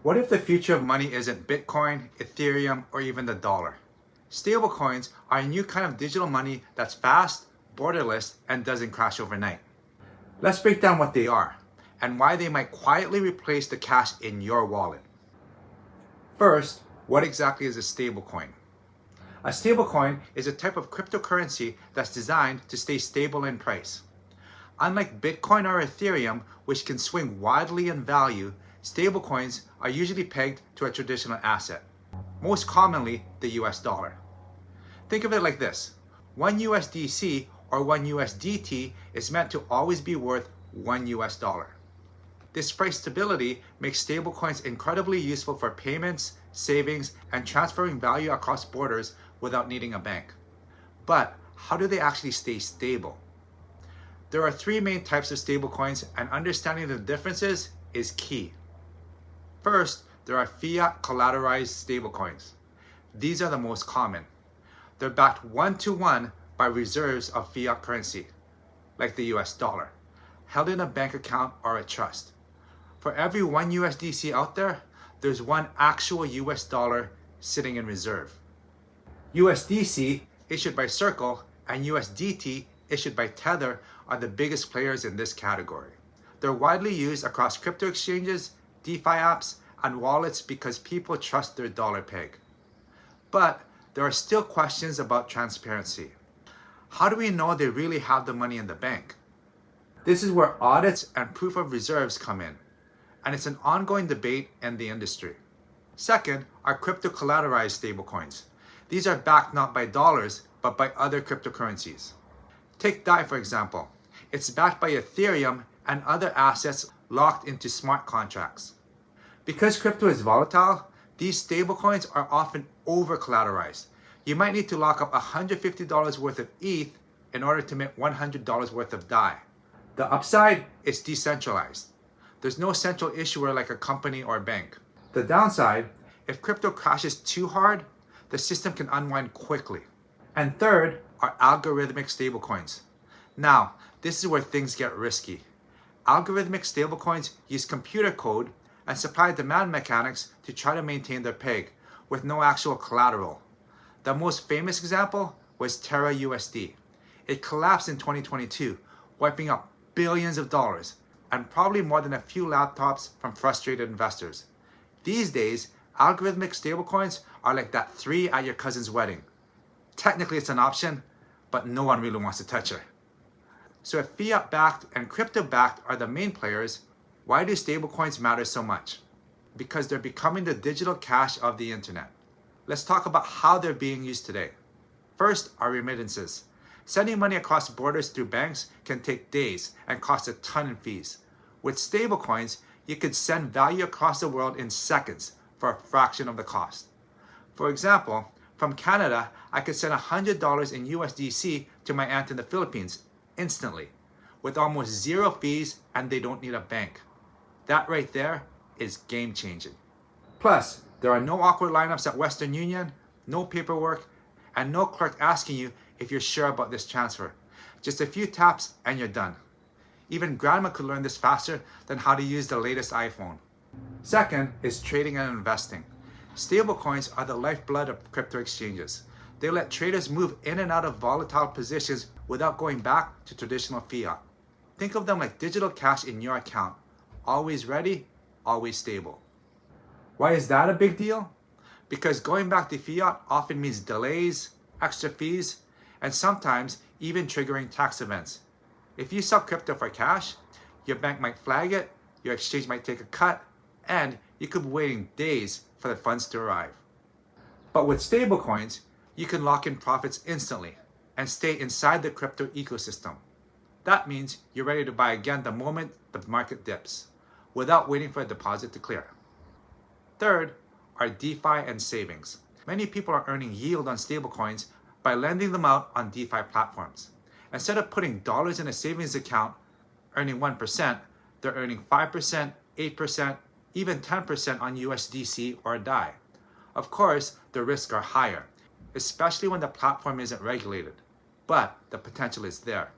What if the future of money isn't Bitcoin, Ethereum, or even the dollar? Stablecoins are a new kind of digital money that's fast, borderless, and doesn't crash overnight. Let's break down what they are and why they might quietly replace the cash in your wallet. First, what exactly is a stablecoin? A stablecoin is a type of cryptocurrency that's designed to stay stable in price. Unlike Bitcoin or Ethereum, which can swing wildly in value, stablecoins are usually pegged to a traditional asset, most commonly the US dollar. Think of it like this: 1 USDC or 1 USDT is meant to always be worth 1 US dollar. This price stability makes stablecoins incredibly useful for payments, savings, and transferring value across borders without needing a bank. But how do they actually stay stable? There are three main types of stablecoins, and understanding the differences is key. First, there are fiat collateralized stablecoins. These are the most common. They're backed one-to-one by reserves of fiat currency, like the US dollar, held in a bank account or a trust. For every 1 USDC out there, there's one actual US dollar sitting in reserve. USDC, issued by Circle, and USDT, issued by Tether, are the biggest players in this category. They're widely used across crypto exchanges, DeFi apps, and wallets because people trust their dollar peg. But there are still questions about transparency. How do we know they really have the money in the bank? This is where audits and proof of reserves come in, and it's an ongoing debate in the industry. Second are crypto collateralized stablecoins. These are backed not by dollars, but by other cryptocurrencies. Take DAI for example. It's backed by Ethereum and other assets locked into smart contracts. Because crypto is volatile, these stablecoins are often over-collateralized. You might need to lock up $150 worth of ETH in order to mint $100 worth of DAI. The upside is decentralized. There's no central issuer like a company or bank. The downside, if crypto crashes too hard, the system can unwind quickly. And third are algorithmic stablecoins. Now, this is where things get risky. Algorithmic stablecoins use computer code and supply-demand mechanics to try to maintain their peg with no actual collateral. The most famous example was TerraUSD. It collapsed in 2022, wiping out billions of dollars and probably more than a few laptops from frustrated investors. These days, algorithmic stablecoins are like that 3 at your cousin's wedding. Technically it's an option, but no one really wants to touch her. So if fiat-backed and crypto-backed are the main players, why do stablecoins matter so much? Because they're becoming the digital cash of the internet. Let's talk about how they're being used today. First are remittances. Sending money across borders through banks can take days and cost a ton in fees. With stablecoins, you could send value across the world in seconds for a fraction of the cost. For example, from Canada, I could send $100 in USDC to my aunt in the Philippines instantly, with almost zero fees, and they don't need a bank. That right there is game-changing. Plus, there are no awkward lineups at Western Union, no paperwork, and no clerk asking you if you're sure about this transfer. Just a few taps and you're done. Even grandma could learn this faster than how to use the latest iPhone. Second is trading and investing. Stablecoins are the lifeblood of crypto exchanges. They let traders move in and out of volatile positions without going back to traditional fiat. Think of them like digital cash in your account. Always ready, always stable. Why is that a big deal? Because going back to fiat often means delays, extra fees, and sometimes even triggering tax events. If you sell crypto for cash, your bank might flag it, your exchange might take a cut, and you could be waiting days for the funds to arrive. But with stablecoins, you can lock in profits instantly and stay inside the crypto ecosystem. That means you're ready to buy again the moment the market dips, without waiting for a deposit to clear. Third are DeFi and savings. Many people are earning yield on stablecoins by lending them out on DeFi platforms. Instead of putting dollars in a savings account, earning 1%, they're earning 5%, 8%, even 10% on USDC or DAI. Of course, the risks are higher, especially when the platform isn't regulated, but the potential is there.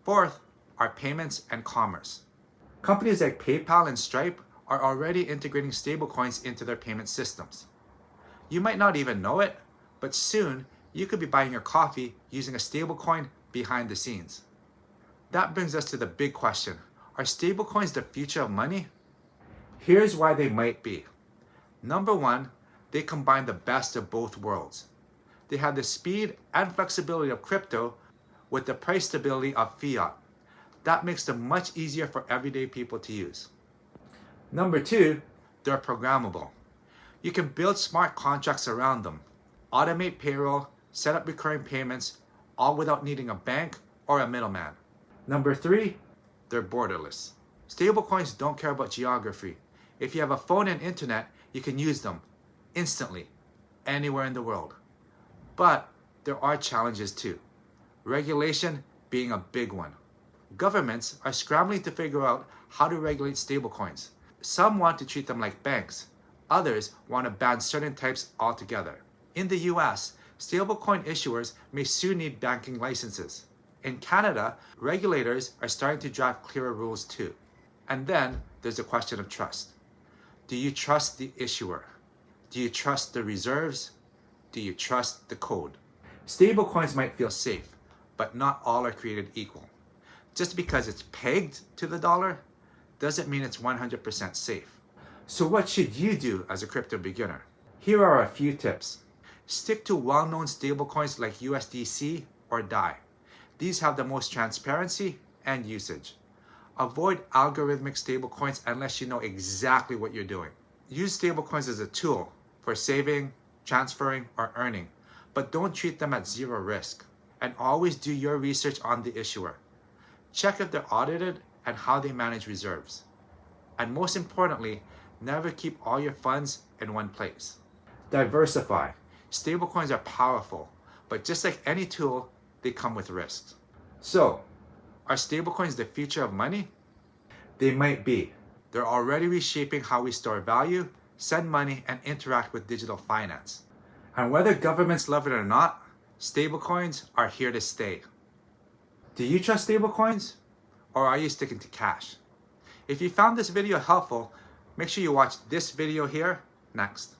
Fourth are payments and commerce. Companies like PayPal and Stripe are already integrating stablecoins into their payment systems. You might not even know it, but soon you could be buying your coffee using a stablecoin behind the scenes. That brings us to the big question. Are stablecoins the future of money? Here's why they might be. Number one, they combine the best of both worlds. They have the speed and flexibility of crypto with the price stability of fiat. That makes them much easier for everyday people to use. Number two, they're programmable. You can build smart contracts around them, automate payroll, set up recurring payments, all without needing a bank or a middleman. Number three, they're borderless. Stablecoins don't care about geography. If you have a phone and internet, you can use them instantly, anywhere in the world. But there are challenges too. Regulation being a big one. Governments are scrambling to figure out how to regulate stablecoins. Some want to treat them like banks. Others want to ban certain types altogether. In the US, stablecoin issuers may soon need banking licenses. In Canada, regulators are starting to draft clearer rules too. And then there's the question of trust. Do you trust the issuer? Do you trust the reserves? Do you trust the code? Stablecoins might feel safe, but not all are created equal. Just because it's pegged to the dollar doesn't mean it's 100% safe. So what should you do as a crypto beginner? Here are a few tips. Stick to well-known stablecoins like USDC or DAI. These have the most transparency and usage. Avoid algorithmic stablecoins unless you know exactly what you're doing. Use stablecoins as a tool for saving, transferring, or earning, but don't treat them at zero risk. And always do your research on the issuer. Check if they're audited and how they manage reserves. And most importantly, never keep all your funds in one place. Diversify. Stablecoins are powerful, but just like any tool, they come with risks. So, are stablecoins the future of money? They might be. They're already reshaping how we store value, send money, and interact with digital finance. And whether governments love it or not, stablecoins are here to stay. Do you trust stablecoins? Or are you sticking to cash? If you found this video helpful, make sure you watch this video here next.